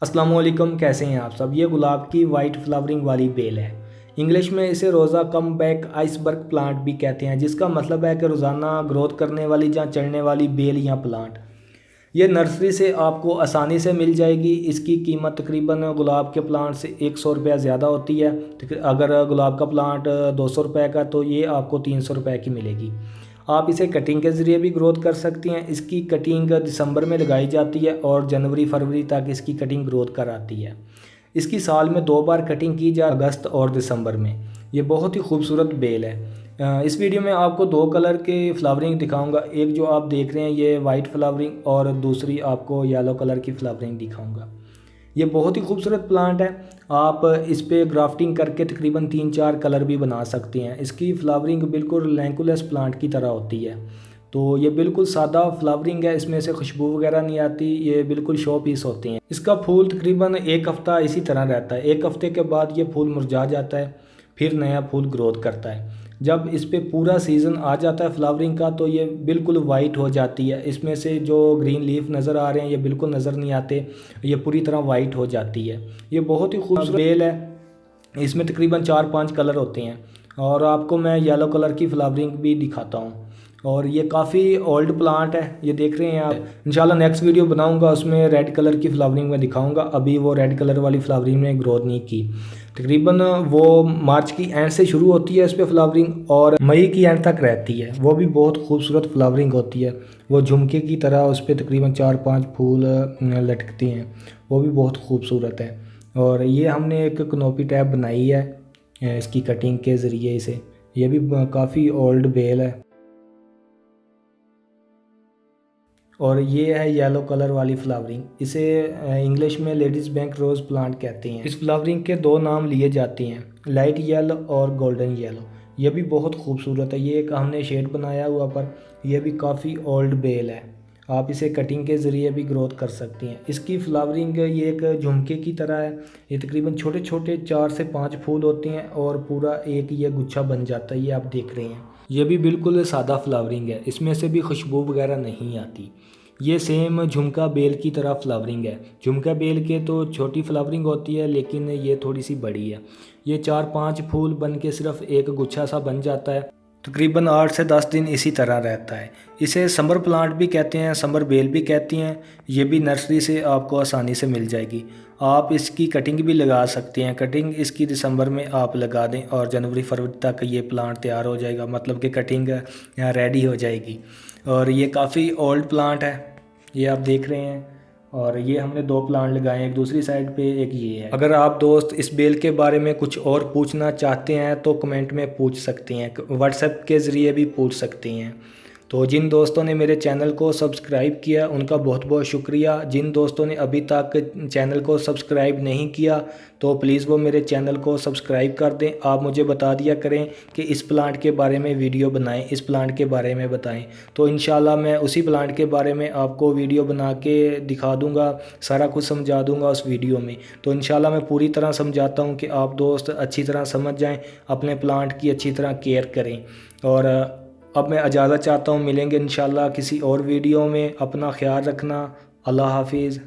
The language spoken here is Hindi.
अस्सलामुअलैकुम, कैसे हैं आप सब। ये गुलाब की वाइट फ्लावरिंग वाली बेल है। इंग्लिश में इसे रोज़ा कम बैक आइसबर्ग प्लांट भी कहते हैं, जिसका मतलब है कि रोज़ाना ग्रोथ करने वाली या चढ़ने वाली बेल या प्लांट। ये नर्सरी से आपको आसानी से मिल जाएगी। इसकी कीमत तकरीबन गुलाब के प्लांट से 100 रुपया ज़्यादा होती है। अगर गुलाब का प्लांट 200 रुपये का, तो ये आपको 300 रुपये की मिलेगी। आप इसे कटिंग के ज़रिए भी ग्रोथ कर सकती हैं। इसकी कटिंग दिसंबर में लगाई जाती है और जनवरी फरवरी तक इसकी कटिंग ग्रोथ कर आती है। इसकी साल में 2 बार कटिंग की जाए, अगस्त और दिसंबर में। ये बहुत ही खूबसूरत बेल है। इस वीडियो में आपको 2 कलर के फ्लावरिंग दिखाऊंगा। एक जो आप देख रहे हैं ये वाइट फ्लावरिंग, और दूसरी आपको येलो कलर की फ्लावरिंग दिखाऊंगा। ये बहुत ही खूबसूरत प्लांट है। आप इस पे ग्राफ्टिंग करके तकरीबन 3-4 कलर भी बना सकते हैं। इसकी फ्लावरिंग बिल्कुल लैंकुलस प्लांट की तरह होती है। तो ये बिल्कुल सादा फ्लावरिंग है, इसमें से खुशबू वगैरह नहीं आती। ये बिल्कुल शो पीस होते हैं। इसका फूल तकरीबन 1 हफ़्ता इसी तरह रहता है। 1 हफ़्ते के बाद ये फूल मुरझा जाता है, फिर नया फूल ग्रोथ करता है। जब इस पे पूरा सीज़न आ जाता है फ्लावरिंग का, तो ये बिल्कुल वाइट हो जाती है। इसमें से जो ग्रीन लीफ नज़र आ रहे हैं ये बिल्कुल नज़र नहीं आते, ये पूरी तरह वाइट हो जाती है। ये बहुत ही खूबसूरत बेल है। इसमें तकरीबन 4-5 कलर होते हैं, और आपको मैं येलो कलर की फ्लावरिंग भी दिखाता हूँ। और ये काफ़ी ओल्ड प्लांट है, ये देख रहे हैं आप। इंशाल्लाह नेक्स्ट वीडियो बनाऊंगा, उसमें रेड कलर की फ्लावरिंग में दिखाऊंगा। अभी वो रेड कलर वाली फ्लावरिंग में ग्रोथ नहीं की। तकरीबन वो मार्च की एंड से शुरू होती है इस पर फ्लावरिंग, और मई की एंड तक रहती है। वो भी बहुत खूबसूरत फ्लावरिंग होती है। वो झुमके की तरह उस पर तकरीबन 4-5 फूल लटकते हैं। वो भी बहुत खूबसूरत है। और ये हमने एक कनोपी टैप बनाई है इसकी कटिंग के ज़रिए से। ये भी काफ़ी ओल्ड बेल है। और ये है येलो कलर वाली फ्लावरिंग। इसे इंग्लिश में लेडीज़ बैंक रोज़ प्लांट कहते हैं। इस फ्लावरिंग के 2 नाम लिए जाते हैं, लाइट येलो और गोल्डन येलो। ये भी बहुत खूबसूरत है। ये एक हमने शेड बनाया हुआ, पर यह भी काफ़ी ओल्ड बेल है। आप इसे कटिंग के ज़रिए भी ग्रोथ कर सकती हैं। इसकी फ्लावरिंग ये एक झुमके की तरह है। ये तकरीबन छोटे छोटे 4 से 5 फूल होते हैं, और पूरा एक ये गुच्छा बन जाता है। ये आप देख रहे हैं, ये भी बिल्कुल सादा फ्लावरिंग है। इसमें से भी खुशबू वगैरह नहीं आती। ये सेम झुमका बेल की तरह फ्लावरिंग है। झुमका बेल के तो छोटी फ्लावरिंग होती है, लेकिन ये थोड़ी सी बड़ी है। ये 4-5 फूल बन के सिर्फ एक गुच्छा सा बन जाता है। तकरीबन 8 से 10 दिन इसी तरह रहता है। इसे समर प्लांट भी कहते हैं, समर बेल भी कहती हैं। ये भी नर्सरी से आपको आसानी से मिल जाएगी। आप इसकी कटिंग भी लगा सकते हैं। कटिंग इसकी दिसंबर में आप लगा दें, और जनवरी फरवरी तक ये प्लांट तैयार हो जाएगा, मतलब कि कटिंग यहाँ रेडी हो जाएगी। और ये काफ़ी ओल्ड प्लांट है, ये आप देख रहे हैं। और ये हमने 2 प्लांट लगाए हैं, एक दूसरी साइड पे, एक ये है। अगर आप दोस्त इस बेल के बारे में कुछ और पूछना चाहते हैं तो कमेंट में पूछ सकते हैं, व्हाट्सएप के ज़रिए भी पूछ सकते हैं। तो जिन दोस्तों ने मेरे चैनल को सब्सक्राइब किया उनका बहुत बहुत शुक्रिया। जिन दोस्तों ने अभी तक चैनल को सब्सक्राइब नहीं किया तो प्लीज़ वो मेरे चैनल को सब्सक्राइब कर दें। आप मुझे बता दिया करें कि इस प्लांट के बारे में वीडियो बनाएं, इस प्लांट के बारे में बताएं, तो इंशाल्लाह मैं उसी प्लांट के बारे में आपको वीडियो बना के दिखा दूंगा, सारा कुछ समझा दूंगा उस वीडियो में। तो इंशाल्लाह मैं पूरी तरह समझाता हूँ कि आप दोस्त अच्छी तरह समझ जाएँ, अपने प्लांट की अच्छी तरह केयर करें। और अब मैं इजाज़त चाहता हूँ, मिलेंगे इंशाल्लाह किसी और वीडियो में। अपना ख्याल रखना। अल्लाह हाफिज़।